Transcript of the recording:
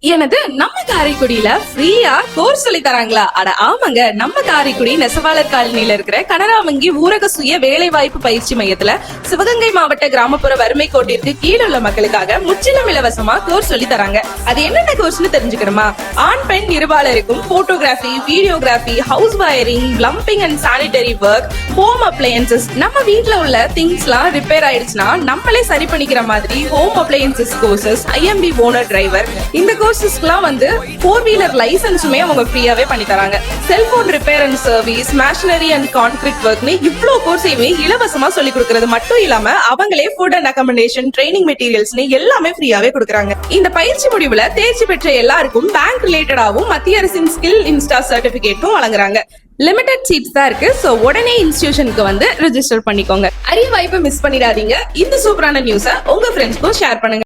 எனது நம்ம காரைக்குடியில ஃப்ரீயா கோர்ஸ் சொல்லி தராங்களா? அட ஆமாங்க, நம்ம காரைக்குடி நெசவாளர் காலனியில இருக்கிற கனராமங்கி ஊரக சுய வேலை வாய்ப்பு பயிற்சி மையத்துல சிவகங்கை மாவட்ட கிராமப்புற வறுமை கோட்டிற்கு கீழே உள்ள மக்களுக்காக முற்றிலும் இலவசமா கோர்ஸ் சொல்லி தராங்க. அது என்னென்ன கோர்ஸ்னு தெரிஞ்சுக்கணுமா? ஆண் பெண் இருபாலருக்கும் photography, videography, house wiring, plumbing and sanitary work, home appliances, நம்ம வீட்டுல உள்ள திங்ஸ் எல்லாம் ரிப்பேர் ஆயிடுச்சுன்னா நம்மளே சரி பண்ணிக்கிற மாதிரி home appliances courses, IMB owner driver, இந்த கோர்சஸ்க்குலாம் வந்து 4-வீலர் லைசன்ஸுமே அவங்க ஃப்ரீயாவே பண்ணி தராங்க. Cellphone repair and service, masonry and concrete ஒர்க்னு இவ்ளோ கோர்ஸையுமே இலவசமா சொல்லி கொடுக்கறது மட்டும் இல்லாம அவங்களே ஃபுட் அண்ட் அகாமடேஷன், ட்ரைனிங் மெட்டீரியல்ஸ்னு எல்லாமே ஃப்ரீயாவே கொடுக்குறாங்க. இந்த பயிற்சி முடிவுல தேர்ச்சி பெற்ற எல்லாருக்கும் பேங்க் ரிலேட்டடாவும் மத்திய அரசின் ஸ்கில் இன்ஸ்டா சர்டிபிகேட்டும் வழங்குறாங்க. லிமிடெட் சீட்ஸ் தான் இருக்கு. சோ உடனே இன்ஸ்டிடியூஷனுக்கு வந்து ரெஜிஸ்டர் பண்ணிக்கோங்க. அரிய வாய்ப்பை மிஸ் பண்ணிடாதீங்க. இந்த சூப்பரான நியூஸை உங்க ஃப்ரெண்ட்ஸ்க்கும் ஷேர் பண்ணுங்க.